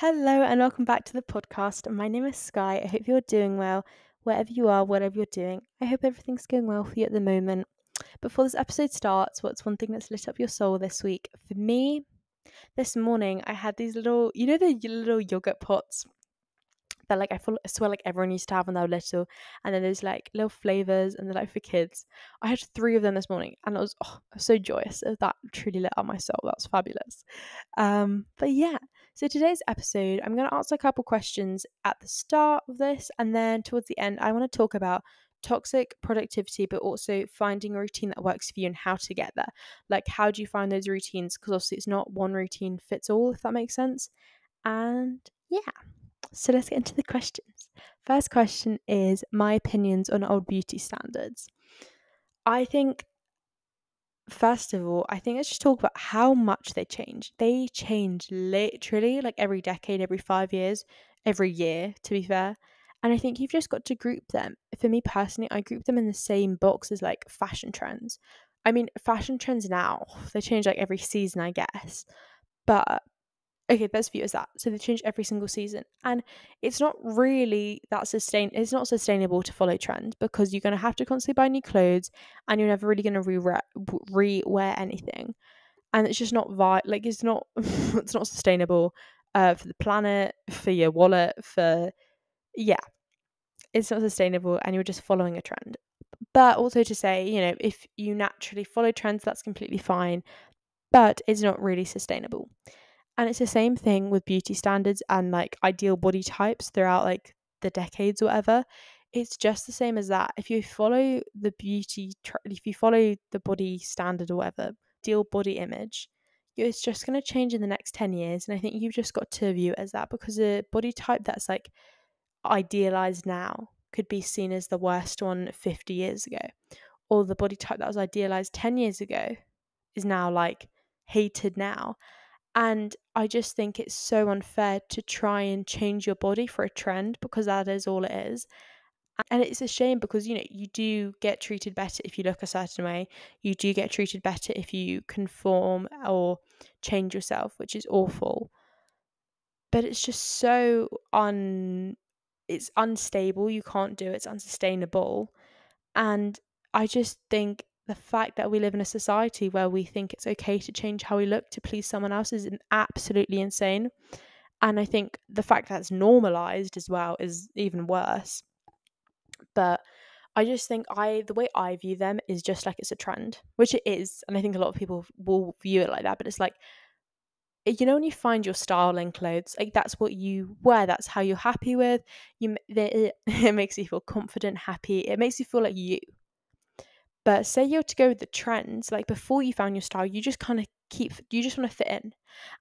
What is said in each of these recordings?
Hello and welcome back to the podcast. My name is Skye. I hope you're doing well wherever you are, whatever you're doing. I hope everything's going well for you at the moment. Before this episode starts, what's one thing that's lit up your soul this week? For me, this morning I had these little, the little yogurt pots that I swear like everyone used to have when they were little, and then there's like little flavors and they're like for kids. I had three of them this morning and I was so joyous. That truly lit up my soul. That was fabulous. But yeah, so today's episode, I'm going to answer a couple questions at the start of this, and then towards the end, I want to talk about toxic productivity, but also finding a routine that works for you and how to get there. Like, how do you find those routines? Because obviously, it's not one routine fits all, if that makes sense. And yeah, so let's get into the questions. First question is my opinions on old beauty standards. I think First of all, I think let's just talk about how much they change. They change literally like every decade, every 5 years, every year, to be fair. And I think you've just got to group them. For me personally, I group them in the same box as like fashion trends. I mean, fashion trends now, they change like every season, I guess. But okay, let's view it as that. So they change every single season. And it's not really it's not sustainable to follow trends because you're gonna have to constantly buy new clothes and you're never really gonna re-wear anything. And it's just not it's not it's not sustainable for the planet, for your wallet, for yeah, it's not sustainable and you're just following a trend. But also to say, if you naturally follow trends, that's completely fine, but it's not really sustainable. And it's the same thing with beauty standards and like ideal body types throughout like the decades or whatever. It's just the same as that. If you follow if you follow the body standard or whatever, ideal body image, it's just going to change in the next 10 years. And I think you've just got to view it as that because a body type that's like idealized now could be seen as the worst one 50 years ago. Or the body type that was idealized 10 years ago is now like hated now. And I just think it's so unfair to try and change your body for a trend because that is all it is. And it's a shame because, you do get treated better if you look a certain way. You do get treated better if you conform or change yourself, which is awful. But it's just it's unstable. You can't do it. It's unsustainable. And I just think the fact that we live in a society where we think it's okay to change how we look to please someone else is absolutely insane. And I think the fact that it's normalized as well is even worse. But I just think the way I view them is just like it's a trend, which it is. And I think a lot of people will view it like that. But it's like, when you find your style in clothes, like that's what you wear, that's how you're happy with it makes you feel confident, happy, it makes you feel like you. But say you're to go with the trends, like before you found your style, you just kind of you just want to fit in.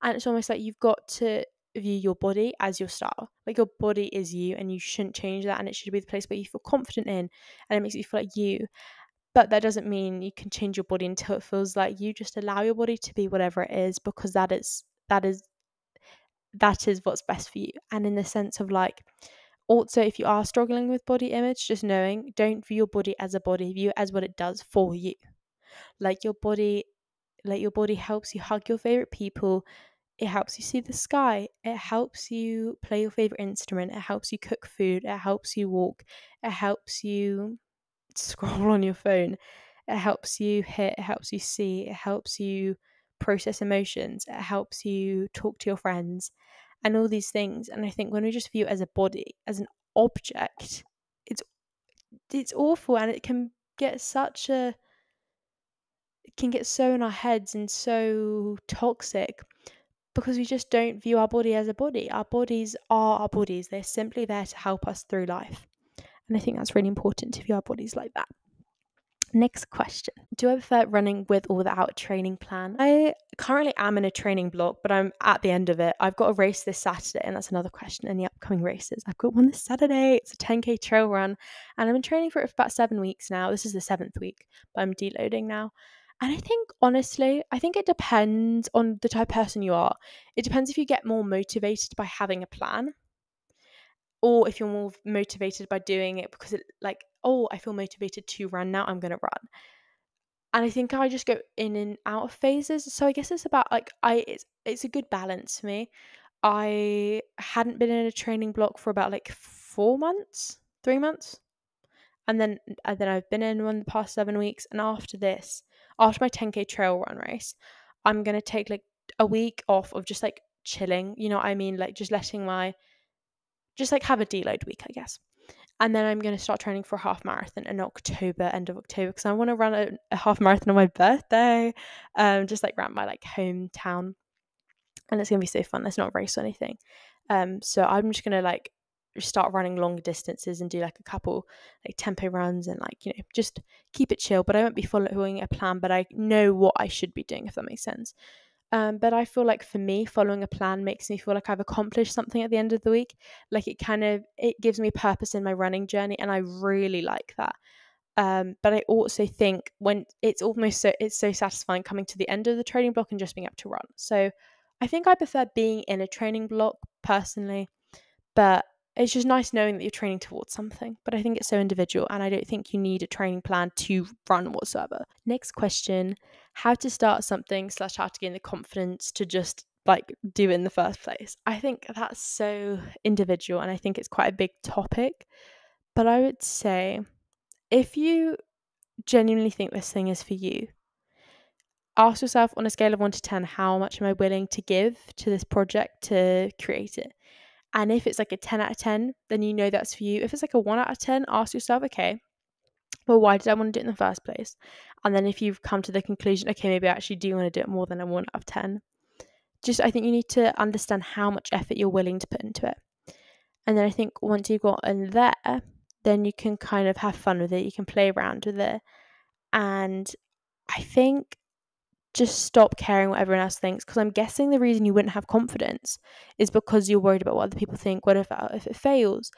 And it's almost like you've got to view your body as your style. Like your body is you and you shouldn't change that. And it should be the place where you feel confident in and it makes you feel like you. But that doesn't mean you can change your body until it feels like you. Just allow your body to be whatever it is because that is what's best for you. And in the sense of like, also, if you are struggling with body image, just knowing, don't view your body as a body, view it as what it does for you. Like your body helps you hug your favorite people. It helps you see the sky. It helps you play your favorite instrument. It helps you cook food. It helps you walk. It helps you scroll on your phone. It helps you hit. It helps you see. It helps you process emotions. It helps you talk to your friends and all these things. And I think when we just view it as a body, as an object, it's it's awful and it can get so in our heads and so toxic because we just don't view our body as a body. Our bodies are our bodies. They're simply there to help us through life. And I think that's really important to view our bodies like that. Next question. Do I prefer running with or without a training plan? I currently am in a training block, but I'm at the end of it. I've got a race this Saturday, and that's another question in the upcoming races. I've got one this Saturday. It's a 10K trail run, and I've been training for it for about 7 weeks now. This is the 7th week, but I'm deloading now. And I think, honestly, it depends on the type of person you are. It depends if you get more motivated by having a plan or if you're more motivated by doing it because I feel motivated to run now, I'm going to run. And I think I just go in and out of phases. So I guess it's about it's a good balance for me. I hadn't been in a training block for about like 3 months. And then I've been in one the past 7 weeks. And after my 10K trail run race, I'm going to take like a week off of just like chilling, you know what I mean? Like just just like have a deload week, I guess. And then I'm going to start training for a half marathon in October, end of October, because I want to run a half marathon on my birthday, just like around my like hometown. And it's going to be so fun. There's not a race or anything. So I'm just going to like start running long distances and do like a couple like tempo runs and like, you know, just keep it chill. But I won't be following a plan, but I know what I should be doing, if that makes sense. But I feel like for me, following a plan makes me feel like I've accomplished something at the end of the week. Like it gives me purpose in my running journey, and I really like that. But I also think when it's so satisfying coming to the end of the training block and just being able to run. So I think I prefer being in a training block personally, but it's just nice knowing that you're training towards something. But I think it's so individual, and I don't think you need a training plan to run whatsoever. Next question: how to start something / how to gain the confidence to just like do it in the first place. I think that's so individual, and I think it's quite a big topic. But I would say, if you genuinely think this thing is for you, ask yourself on a scale of 1 to 10, how much am I willing to give to this project to create it? And if it's like a 10 out of 10, then you know that's for you. If it's like a 1 out of 10, ask yourself, okay, well, why did I want to do it in the first place? And then if you've come to the conclusion, okay, maybe I actually do want to do it more than a 1 out of 10, I think you need to understand how much effort you're willing to put into it. And then I think once you've gotten there, then you can kind of have fun with it. You can play around with it. And I think just stop caring what everyone else thinks, because I'm guessing the reason you wouldn't have confidence is because you're worried about what other people think. What if it fails?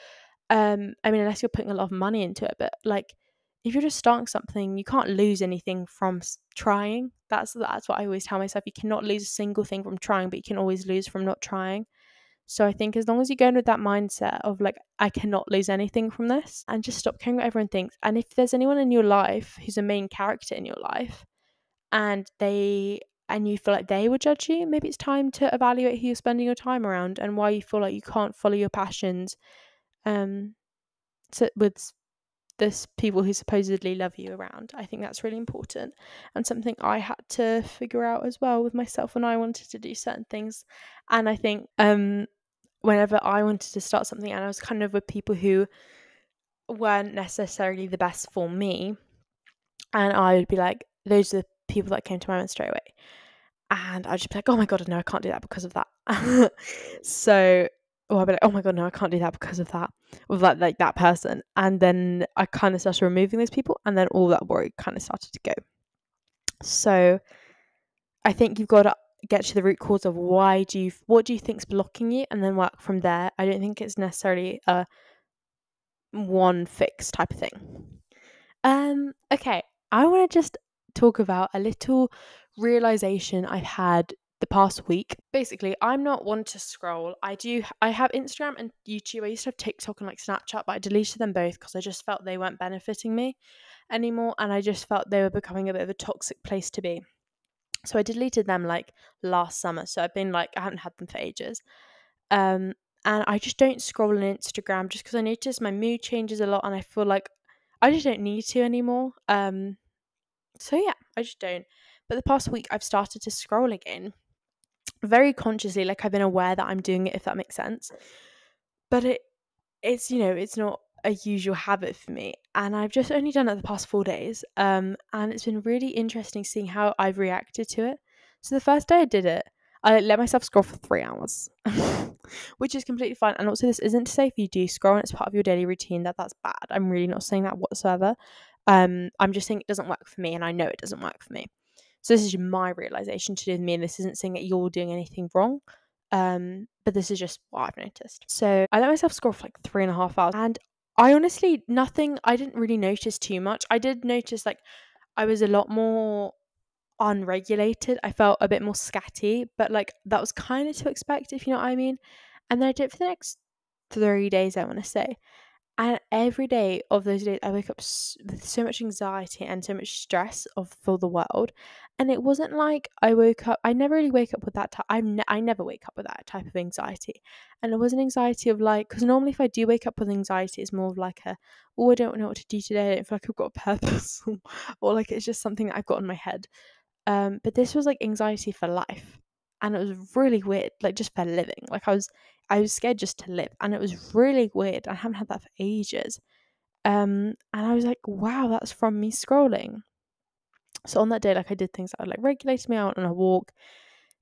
I mean, unless you're putting a lot of money into it, but like if you're just starting something, you can't lose anything from trying. That's what I always tell myself. You cannot lose a single thing from trying, but you can always lose from not trying. So I think as long as you go in with that mindset of like, I cannot lose anything from this, and just stop caring what everyone thinks. And if there's anyone in your life who's a main character in your life, and you feel like they would judge you, maybe it's time to evaluate who you're spending your time around and why you feel like you can't follow your passions with this people who supposedly love you around. I think that's really important, and something I had to figure out as well with myself when I wanted to do certain things. And I think whenever I wanted to start something and I was kind of with people who weren't necessarily the best for me, and I would be like, those are the people that came to my mind straight away. And I'd just be like, oh my God, no, I can't do that because of that. Or I'd be like, oh my God, no, I can't do that because of that, with like that person. And then I kind of started removing those people, and then all that worry kind of started to go. So I think you've got to get to the root cause of what do you think's blocking you, and then work from there. I don't think it's necessarily a one fix type of thing. Okay, I want to just talk about a little realization I've had the past week. Basically, I'm not one to scroll. I have Instagram and YouTube. I used to have TikTok and like Snapchat, but I deleted them both because I just felt they weren't benefiting me anymore, and I just felt they were becoming a bit of a toxic place to be. So I deleted them like last summer. So I haven't had them for ages. And I just don't scroll on Instagram just because I notice my mood changes a lot, and I feel like I just don't need to anymore. So yeah, I just don't. But the past week I've started to scroll again, very consciously. Like I've been aware that I'm doing it, if that makes sense. But it's it's not a usual habit for me, and I've just only done it the past 4 days. And it's been really interesting seeing how I've reacted to it. So the first day I did it, I let myself scroll for 3 hours, which is completely fine. And also, this isn't to say if you do scroll and it's part of your daily routine that's bad. I'm really not saying that whatsoever. I'm just saying it doesn't work for me, and I know it doesn't work for me. So this is my realization to do with me, and this isn't saying that you're doing anything wrong. But this is just what I've noticed. So I let myself scroll for like 3.5 hours, and I honestly I didn't really notice too much. I did notice like I was a lot more unregulated. I felt a bit more scatty, but like that was kind of to expect, if you know what I mean. And then I did it for the next 3 days, I want to say. And every day of those days, I wake up with so much anxiety and so much stress for the world. And it wasn't like I woke up, I never really wake up with that type, I never wake up with that type of anxiety. And it was an anxiety of like, because normally if I do wake up with anxiety, it's more of like oh, I don't know what to do today. I don't feel like I've got a purpose. Or like it's just something that I've got in my head. But this was like anxiety for life. And it was really weird, like just for living. Like I was scared just to live, and it was really weird. I haven't had that for ages. And I was like, wow, that's from me scrolling. So on that day, like I did things that would like regulate me out on a walk,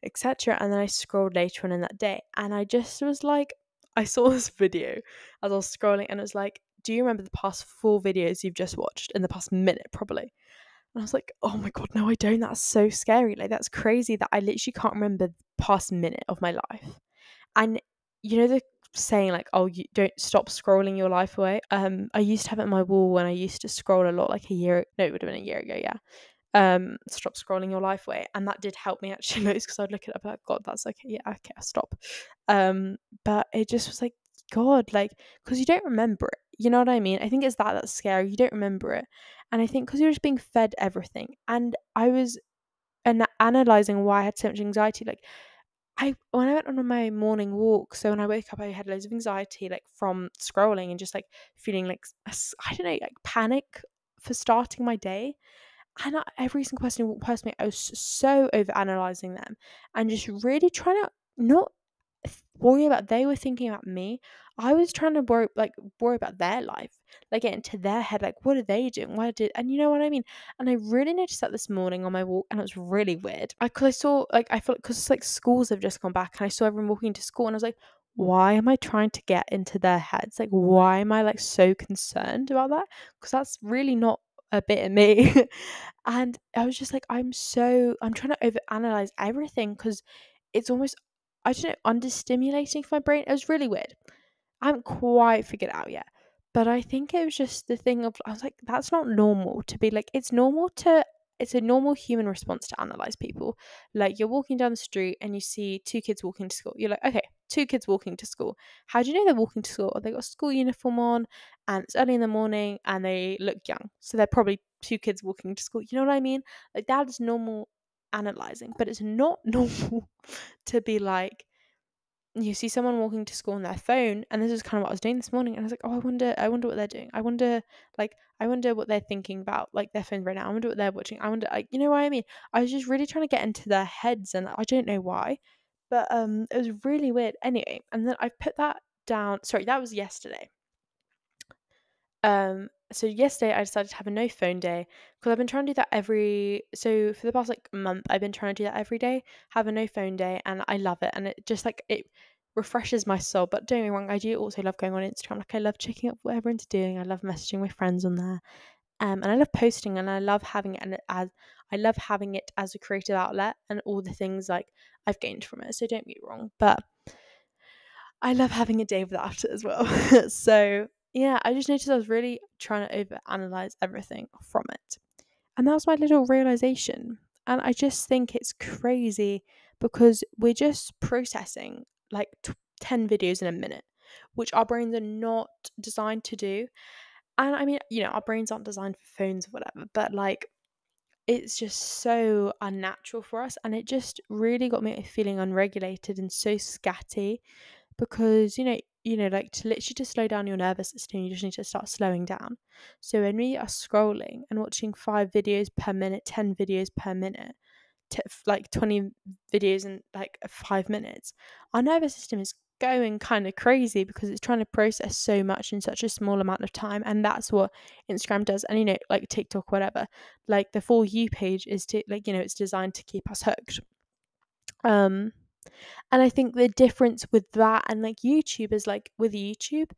etc. And then I scrolled later on in that day, and I just was like, I saw this video as I was scrolling, and it was like, do you remember the past 4 videos you've just watched in the past minute, probably? And I was like, oh my God, no, I don't. That's so scary. Like, that's crazy that I literally can't remember the past minute of my life. And you know the saying like, oh, you don't stop scrolling your life away. I used to have it on my wall when I used to scroll a lot, like it would have been a year ago, yeah. Stop scrolling your life away. And that did help me actually notice, because I'd look it up like, God, that's okay, yeah, okay, I'll stop. But it just was like, God, like, because you don't remember it. You know what I mean? I think it's that's scary. You don't remember it. And I think because you're just being fed everything. And I was analysing why I had so much anxiety. Like, when I went on my morning walk, so when I woke up, I had loads of anxiety, like from scrolling and just like feeling like, I don't know, like panic for starting my day. And every single person who walked past me, I was so over analysing them and just really trying to not worry about they were thinking about me. I was trying to worry about their life, like get into their head, like what are they doing? And you know what I mean? And I really noticed that this morning on my walk, and it was really weird. Cause I saw like I felt because like schools have just gone back, and I saw everyone walking to school, and I was like, why am I trying to get into their heads? Like, why am I like so concerned about that? Because that's really not a bit of me. And I was just like, I'm trying to overanalyze everything, because it's almost, I don't know, understimulating for my brain. It was really weird. I haven't quite figured it out yet. But I think it was just the thing of, I was like, that's not normal to be like, it's a normal human response to analyze people. Like, you're walking down the street and you see 2 kids walking to school. You're like, okay, 2 kids walking to school. How do you know they're walking to school? They got a school uniform on, and it's early in the morning, and they look young. So they're probably 2 kids walking to school. You know what I mean? Like, that is normal analyzing, but it's not normal to be like, you see someone walking to school on their phone, and this is kind of what I was doing this morning, and I was like, oh, I wonder what they're doing. I wonder what they're thinking about, like their phones right now. I wonder what they're watching. I wonder, like, you know what I mean? I was just really trying to get into their heads, and I don't know why, but it was really weird. Anyway, and then I put that down. Sorry, that was yesterday. So yesterday I decided to have a no phone day, because I've been trying to do that so for the past like month, I've been trying to do that every day, have a no phone day, and I love it, and it just like it refreshes my soul. But don't get me wrong, I do also love going on Instagram. Like, I love checking up what everyone's doing. I love messaging my friends on there. And I love posting, and I love having it as a creative outlet, and all the things like I've gained from it. So don't get me wrong, but I love having a day without it as well. So yeah, I just noticed I was really trying to overanalyze everything from it. And that was my little realization. And I just think it's crazy, because we're just processing like 10 videos in a minute, which our brains are not designed to do. And I mean, our brains aren't designed for phones or whatever, but like, it's just so unnatural for us. And it just really got me feeling unregulated and so scatty, because like to literally to slow down your nervous system, you just need to start slowing down. So when we are scrolling and watching 5 videos per minute, 10 videos per minute, like 20 videos in like 5 minutes, our nervous system is going kind of crazy, because it's trying to process so much in such a small amount of time. And that's what Instagram does. And like TikTok, whatever, like the For You page is to like, it's designed to keep us hooked. And I think the difference with that and like YouTube is, like, with YouTube,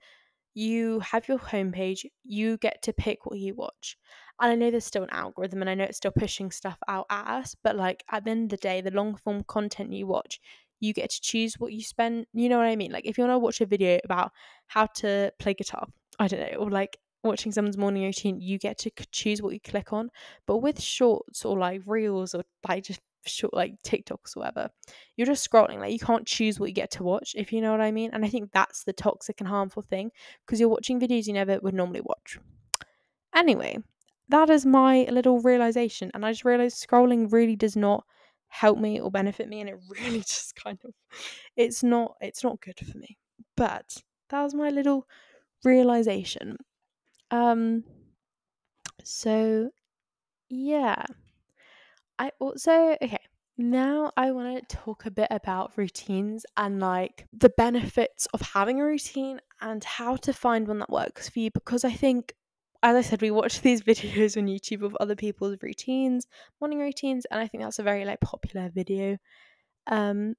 you have your homepage, you get to pick what you watch. And I know there's still an algorithm, and I know it's still pushing stuff out at us, but like at the end of the day, the long form content you watch, you get to choose what you spend. You know what I mean? Like, if you want to watch a video about how to play guitar, I don't know, or like watching someone's morning routine, you get to choose what you click on. But with shorts or like reels or like just short, like TikToks or whatever. You're just scrolling. Like, you can't choose what you get to watch, if you know what I mean. And I think that's the toxic and harmful thing, because you're watching videos you never would normally watch. Anyway, that is my little realization, and I just realized scrolling really does not help me or benefit me, and it really just kind of it's not good for me. But that was my little realization. So yeah. I also, okay, now I want to talk a bit about routines and like the benefits of having a routine and how to find one that works for you, because I think, as I said, we watch these videos on YouTube of other people's routines, morning routines, and I think that's a very like popular video. Um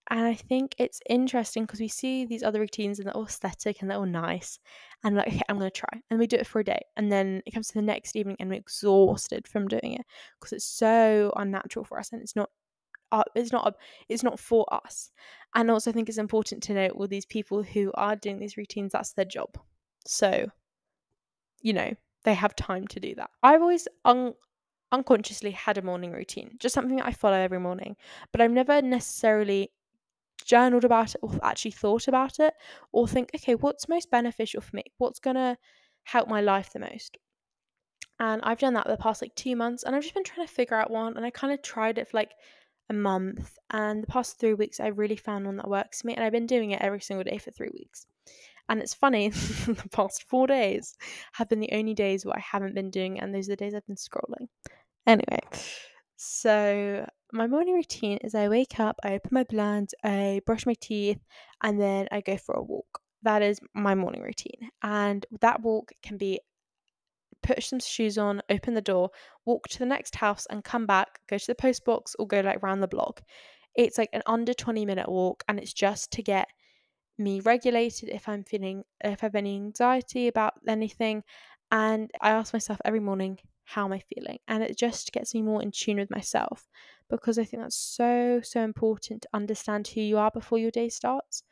and I think it's interesting because we see these other routines and they're all aesthetic and they're all nice. And like, okay, I'm going to try. And we do it for a day. And then it comes to the next evening and we're exhausted from doing it because it's so unnatural for us, and it's not for us. And I also think it's important to note, all these people who are doing these routines, that's their job. So, they have time to do that. I've always unconsciously had a morning routine, just something that I follow every morning. But I've never necessarily journaled about it or actually thought about it or think, okay, what's most beneficial for me? What's going to help my life the most? And I've done that the past like 2 months, and I've just been trying to figure out one, and I kind of tried it for like a month, and the past 3 weeks I really found one that works for me, and I've been doing it every single day for 3 weeks. And it's funny, the past 4 days have been the only days where I haven't been doing it, and those are the days I've been scrolling. Anyway, so my morning routine is I wake up, I open my blinds, I brush my teeth, and then I go for a walk. That is my morning routine. And that walk can be put some shoes on, open the door, walk to the next house and come back, go to the post box, or go like around the block. It's like an under 20-minute walk, and it's just to get me regulated if I have any anxiety about anything. And I ask myself every morning, how am I feeling? And it just gets me more in tune with myself, because I think that's so important to understand who you are before your day starts.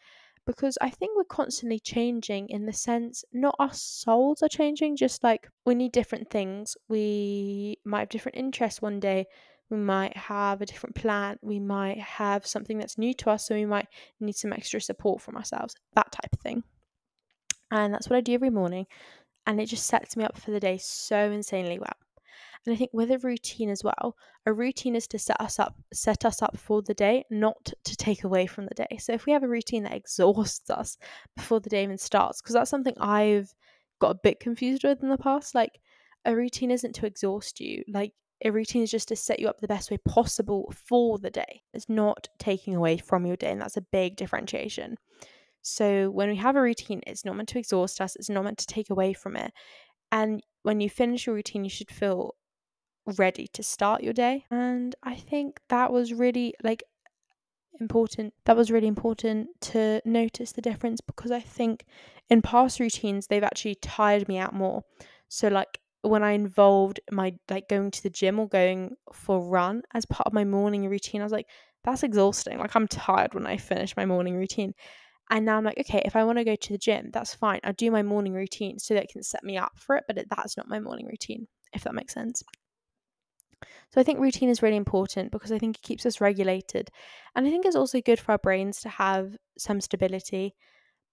Because I think we're constantly changing, in the sense, not our souls are changing, just like we need different things. We might have different interests one day, we might have a different plan, we might have something that's new to us, so we might need some extra support from ourselves, that type of thing. And that's what I do every morning, and it just sets me up for the day so insanely well. And I think with a routine as well, a routine is to set us up for the day, not to take away from the day. So if we have a routine that exhausts us before the day even starts, because that's something I've got a bit confused with in the past, like a routine isn't to exhaust you. Like, a routine is just to set you up the best way possible for the day. It's not taking away from your day, and that's a big differentiation. So when we have a routine, it's not meant to exhaust us, it's not meant to take away from it. And when you finish your routine, you should feel ready to start your day. And I think that was really important. That was really important to notice the difference, because I think in past routines they've actually tired me out more. So like when I involved my going to the gym or going for a run as part of my morning routine, I was like, that's exhausting. Like, I'm tired when I finish my morning routine. And now I'm like, okay, if I want to go to the gym, that's fine. I'll do my morning routine so that it can set me up for it, but that's not my morning routine, if that makes sense. So I think routine is really important, because I think it keeps us regulated. And I think it's also good for our brains to have some stability.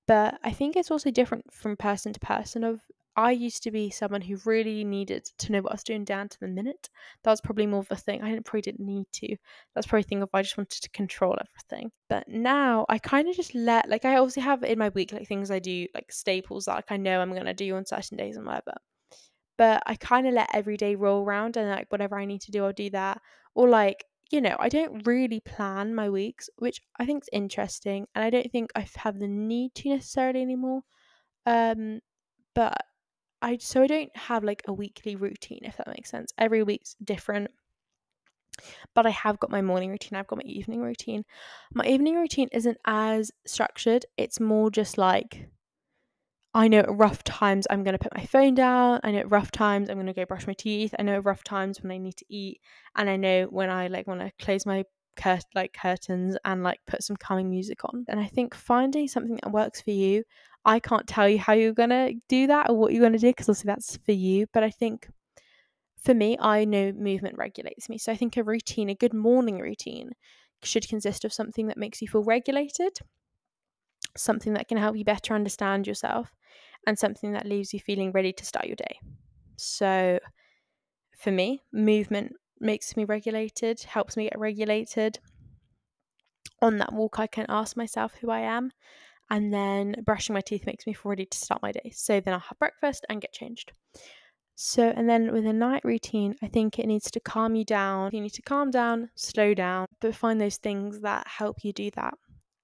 But I think it's also different from person to person. I used to be someone who really needed to know what I was doing down to the minute. That was probably more of a thing. Probably didn't need to. That's probably a thing of I just wanted to control everything. But now I kind of just let, I obviously have in my week things I do, staples that I know I'm going to do on certain days and whatever. But I kind of let every day roll around, and whatever I need to do, I'll do that. Or I don't really plan my weeks, which I think is interesting, and I don't think I have the need to necessarily anymore. But I don't have a weekly routine, if that makes sense. Every week's different. But I have got my morning routine, I've got my evening routine. My evening routine isn't as structured. It's more just I know at rough times I'm going to put my phone down. I know at rough times I'm going to go brush my teeth. I know at rough times when I need to eat. And I know when I want to close my curtains and put some calming music on. And I think finding something that works for you, I can't tell you how you're going to do that or what you're going to do, because obviously that's for you. But I think For me, I know movement regulates me. So I think a routine, a good morning routine, should consist of something that makes you feel regulated, something that can help you better understand yourself, and something that leaves you feeling ready to start your day. So for me, movement makes me regulated, helps me get regulated. On that walk, I can ask myself who I am, and then brushing my teeth makes me feel ready to start my day. So then I'll have breakfast and get changed. So, and then with a night routine, I think it needs to calm you down. You need to calm down, slow down, but find those things that help you do that.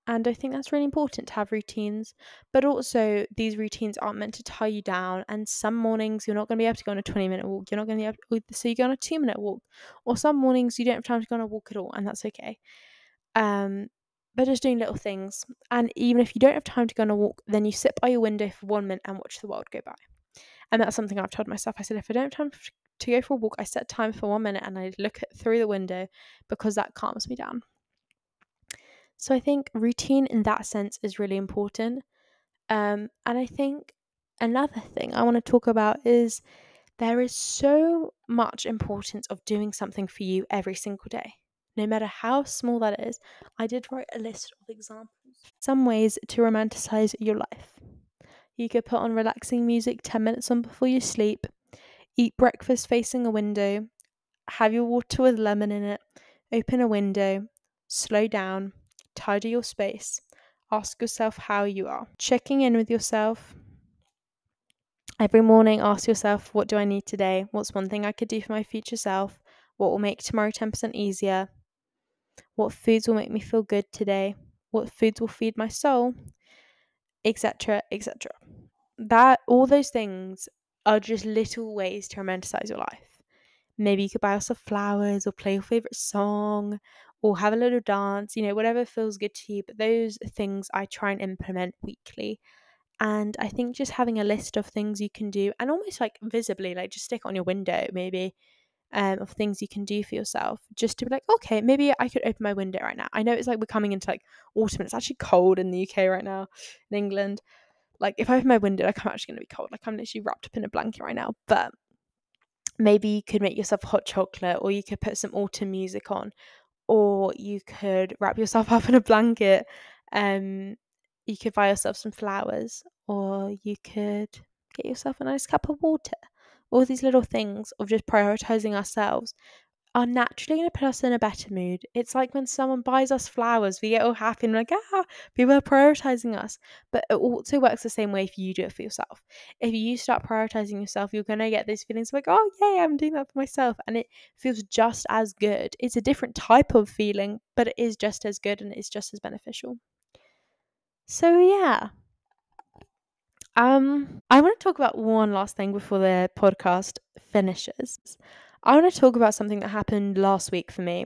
And I think that's really important to have routines, but also these routines aren't meant to tie you down. And some mornings you're not going to be able to go on a 20-minute walk. You're not going to be able to, so you go on a 2-minute walk. Or some mornings you don't have time to go on a walk at all, and that's okay. But just doing little things. And even if you don't have time to go on a walk, then you sit by your window for 1 minute and watch the world go by. And that's something I've told myself. I said, if I don't have time to go for a walk, I set time for 1 minute and I look through the window, because that calms me down. So I think routine in that sense is really important. And I think another thing I want to talk about is there is so much importance of doing something for you every single day, no matter how small that is. I did write a list of examples. Some ways to romanticize your life. You could put on relaxing music 10 minutes on before you sleep, eat breakfast facing a window, have your water with lemon in it, open a window, slow down, tidy your space, ask yourself how you are. Checking in with yourself. Every morning, ask yourself, what do I need today? What's one thing I could do for my future self? What will make tomorrow 10% easier? What foods will make me feel good today? What foods will feed my soul? Etc., etc. That, all those things are just little ways to romanticize your life. Maybe you could buy yourself flowers or play your favorite song or have a little dance, whatever feels good to you. But those things I try and implement weekly. And I think just having a list of things you can do, and almost like visibly, like just stick on your window maybe, of things you can do for yourself, just to be like, okay, maybe I could open my window right now. I know it's like we're coming into like autumn. It's actually cold in the UK right now, in England. Like if I open my window, like I'm actually going to be cold. Like I'm literally wrapped up in a blanket right now. But maybe you could make yourself hot chocolate, or you could put some autumn music on, or you could wrap yourself up in a blanket. You could buy yourself some flowers, or you could get yourself a nice cup of water. All these little things of just prioritizing ourselves are naturally going to put us in a better mood. It's like when someone buys us flowers, we get all happy and like, people are prioritizing us. But it also works the same way if you do it for yourself. If you start prioritizing yourself, you're going to get those feelings like, oh, yay, I'm doing that for myself. And it feels just as good. It's a different type of feeling, but it is just as good and it's just as beneficial. So, yeah. I want to talk about one last thing before the podcast finishes. I want to talk about something that happened last week for me.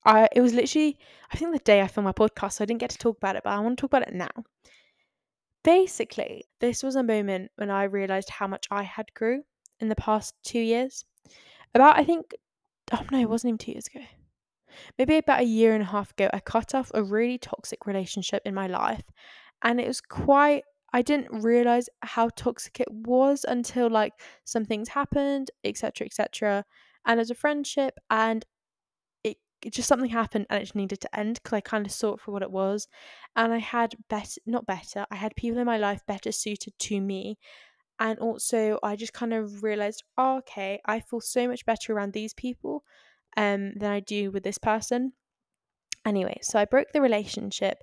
It was literally, I think, the day I filmed my podcast, so I didn't get to talk about it, but I want to talk about it now. Basically, this was a moment when I realised how much I had grew in the past 2 years. I think, it wasn't even 2 years ago. Maybe about a year and a half ago, I cut off a really toxic relationship in my life. And it was I didn't realize how toxic it was until like some things happened, etc., etc. And as a friendship, and it just something happened and it just needed to end, because I kind of saw it for what it was. And I had I had people in my life better suited to me. And also I just kind of realized, oh, okay, I feel so much better around these people than I do with this person. Anyway, so I broke the relationship,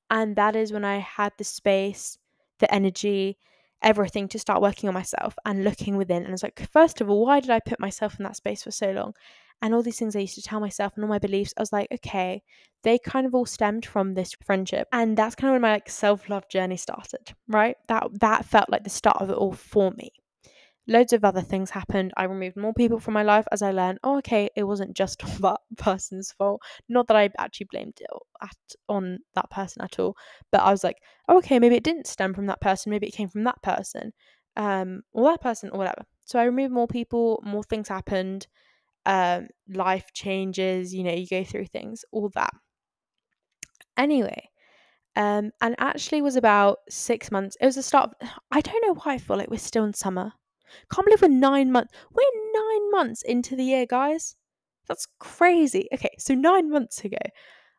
and that is when I had the space, the energy, everything to start working on myself and looking within. And I was like, first of all, why did I put myself in that space for so long? And all these things I used to tell myself and all my beliefs, I was like, okay, they kind of all stemmed from this friendship. And that's kind of when my like self-love journey started, right? That felt like the start of it all for me. Loads of other things happened. I removed more people from my life as I learned, oh, okay, it wasn't just that person's fault. Not that I actually blamed it on that person at all, but I was like, oh, okay, maybe it didn't stem from that person. Maybe it came from that person, or that person, or whatever. So I removed more people, more things happened. Life changes, you go through things, all that. Anyway, and actually was about 6 months. It was the start of, I don't know why I feel like we're still in summer. Can't believe we're 9 months. We're 9 months into the year, guys. That's crazy. Okay, so 9 months ago,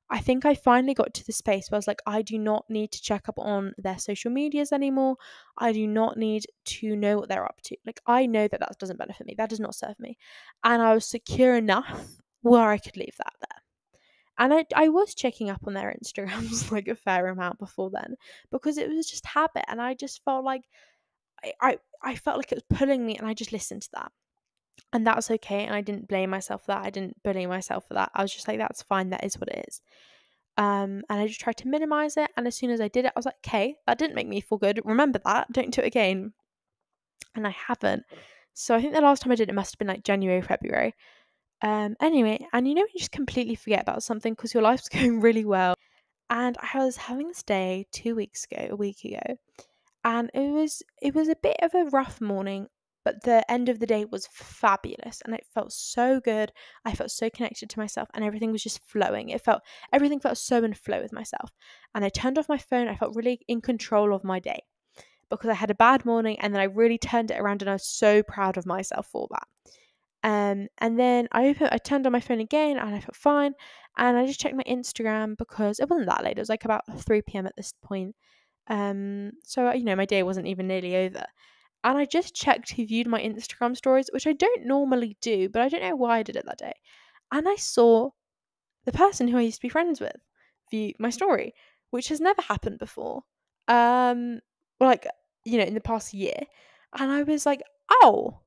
I think I finally got to the space where I was like, I do not need to check up on their social medias anymore. I do not need to know what they're up to. Like, I know that that doesn't benefit me. That does not serve me. And I was secure enough where I could leave that there. And I was checking up on their Instagrams like a fair amount before then, because it was just habit. And I just felt like I felt like it was pulling me, and I just listened to that. And that was okay. And I didn't blame myself for that. I didn't bully myself for that. I was just like, that's fine. That is what it is. And I just tried to minimize it. And as soon as I did it, I was like, okay, that didn't make me feel good. Remember that. Don't do it again. And I haven't. So I think the last time I did it must have been like January, February. Anyway, and you just completely forget about something because your life's going really well. And I was having this day 2 weeks ago, a week ago, and it was a bit of a rough morning, but the end of the day was fabulous, and it felt so good. I felt so connected to myself, and everything was just flowing. Everything felt so in flow with myself. And I turned off my phone. I felt really in control of my day because I had a bad morning, and then I really turned it around, and I was so proud of myself for that. And then I turned on my phone again, and I felt fine. And I just checked my Instagram because it wasn't that late. It was like about 3 p.m. at this point. So my day wasn't even nearly over. And I just checked who viewed my Instagram stories, which I don't normally do, but I don't know why I did it that day. And I saw the person who I used to be friends with view my story, which has never happened before. Like, in the past year. And I was like, oh.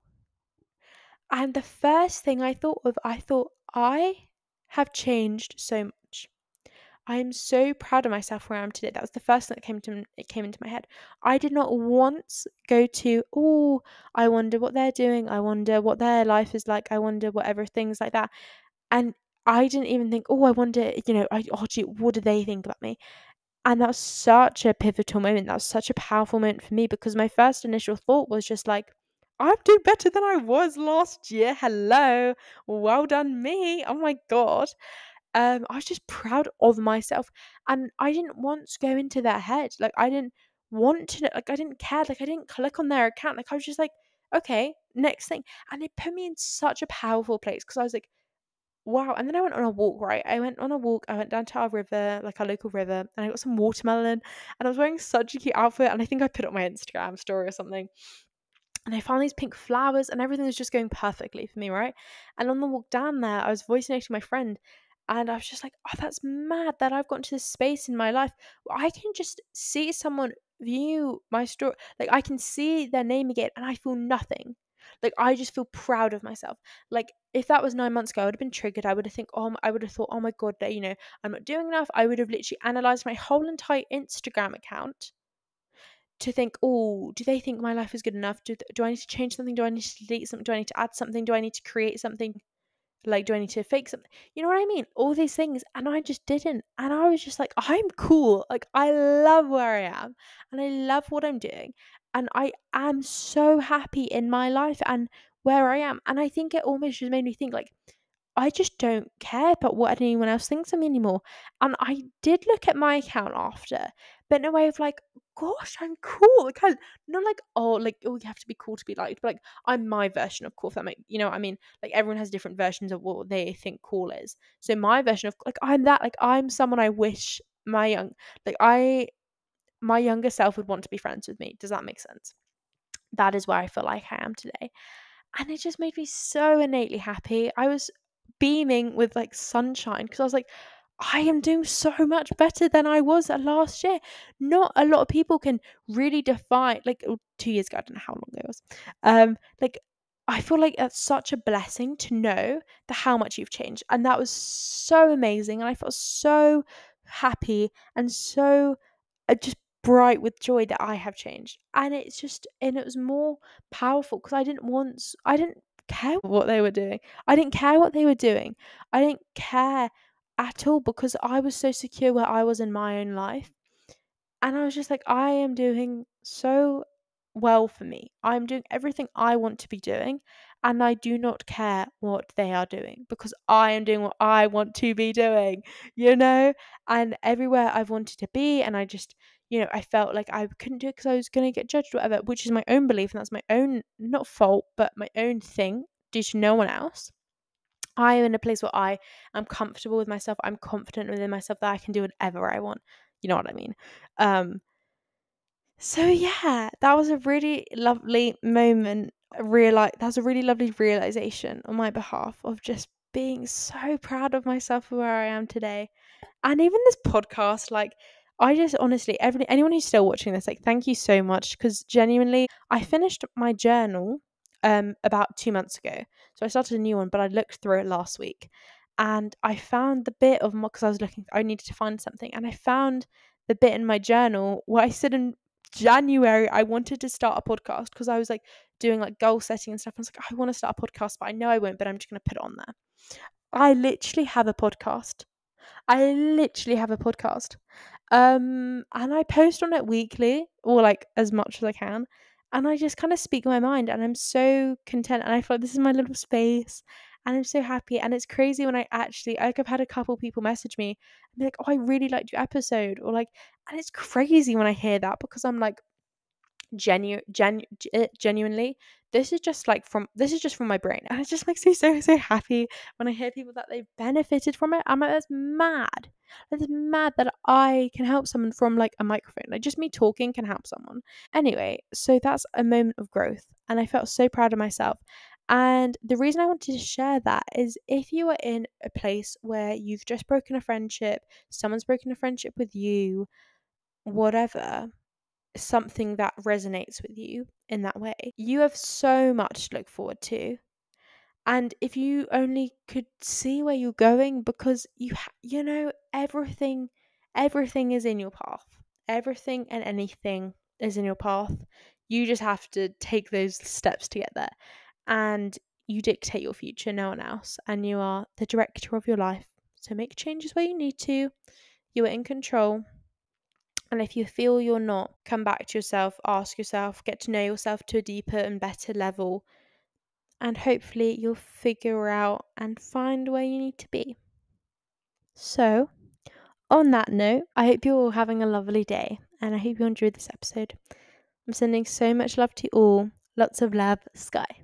And the first thing I thought I have changed so much. I am so proud of myself where I am today. That was the first thing that came into my head. I did not once go to, oh, I wonder what they're doing. I wonder what their life is like. I wonder whatever, things like that. And I didn't even think, oh, I wonder, gee, what do they think about me? And that was such a pivotal moment. That was such a powerful moment for me, because my first initial thought was just like, I'm doing better than I was last year. Hello. Well done, me. Oh my God. I was just proud of myself, and I didn't want to go into their head. Like, I didn't want to, like, I didn't care. Like, I didn't click on their account. Like, I was just like, okay, next thing. And it put me in such a powerful place, because I was like, wow. And then I went on a walk, right? I went down to our river, like our local river, and I got some watermelon, and I was wearing such a cute outfit, and I think I put it on my Instagram story or something. And I found these pink flowers, and everything was just going perfectly for me, right? And on the walk down there, I was voice noting my friend, and I was just like, oh, that's mad that I've gotten to this space in my life where I can just see someone view my story. Like, I can see their name again, and I feel nothing. Like, I just feel proud of myself. Like, if that was 9 months ago, I would have been triggered. I would have thought, oh my God, that, I'm not doing enough. I would have literally analyzed my whole entire Instagram account to think, oh, do they think my life is good enough? Do I need to change something? Do I need to delete something? Do I need to add something? Do I need to create something? Like, do I need to fake something? You know what I mean? All these things. And I just didn't. And I was just like, I'm cool. Like, I love where I am, and I love what I'm doing. And I am so happy in my life and where I am. And I think it almost just made me think, like, I just don't care about what anyone else thinks of me anymore. And I did look at my account after, but in a way of like, gosh, I'm cool. Like, not like, oh, you have to be cool to be liked, but like, I'm my version of cool. If that you know what I mean? Like, everyone has different versions of what they think cool is. So my version of, like, I'm that, like, I'm someone I wish my younger self would want to be friends with me. Does that make sense? That is where I feel like I am today. And it just made me so innately happy. I was beaming with like sunshine, because I was like, I am doing so much better than I was last year. Not a lot of people can really define, like, 2 years ago, I don't know how long ago it was. Like, I feel like that's such a blessing to know how much you've changed. And that was so amazing. And I felt so happy and so just bright with joy that I have changed. And it was more powerful because I didn't care what they were doing. I didn't care what they were doing. I didn't care at all, because I was so secure where I was in my own life. And I was just like, I am doing so well for me. I'm doing everything I want to be doing, and I do not care what they are doing, because I am doing what I want to be doing, And everywhere I've wanted to be, and I just, I felt like I couldn't do it because I was going to get judged or whatever, which is my own belief, and that's my own, not fault, but my own thing due to no one else. I am in a place where I am comfortable with myself. I'm confident within myself that I can do whatever I want. You know what I mean? So yeah, that was a really lovely moment. That was a really lovely realization on my behalf of just being so proud of myself for where I am today. And even this podcast, like, I just honestly, anyone who's still watching this, like, thank you so much, because genuinely, I finished my journal about 2 months ago. So I started a new one, but I looked through it last week, and I found the bit of because I needed to find something, and I found the bit in my journal where I said in January I wanted to start a podcast because I was like doing like goal setting and stuff. I was like, I want to start a podcast, but I know I won't, but I'm just gonna put it on there. I literally have a podcast. I literally have a podcast. And I post on it weekly or like as much as I can. And I just kind of speak my mind, and I'm so content, and I feel like this is my little space, and I'm so happy. And it's crazy when I actually, like, I've had a couple people message me and be like, oh, I really liked your episode, or like, and it's crazy when I hear that, because I'm like, genuinely, this is just from my brain, and it just makes me so happy when I hear people that they've benefited from it. I'm like, that's mad that I can help someone from like a microphone, like just me talking can help someone. Anyway, so that's a moment of growth, and I felt so proud of myself. And the reason I wanted to share that is, if you are in a place where you've just broken a friendship, someone's broken a friendship with you, whatever, something that resonates with you in that way, you have so much to look forward to. And if you only could see where you're going, because everything is in your path. Everything and anything is in your path. You just have to take those steps to get there. And you dictate your future, no one else. And you are the director of your life. So make changes where you need to. You are in control. And if you feel you're not, come back to yourself, ask yourself, get to know yourself to a deeper and better level, and hopefully you'll figure out and find where you need to be. So, on that note, I hope you're all having a lovely day, and I hope you enjoyed this episode. I'm sending so much love to you all. Lots of love, Skye.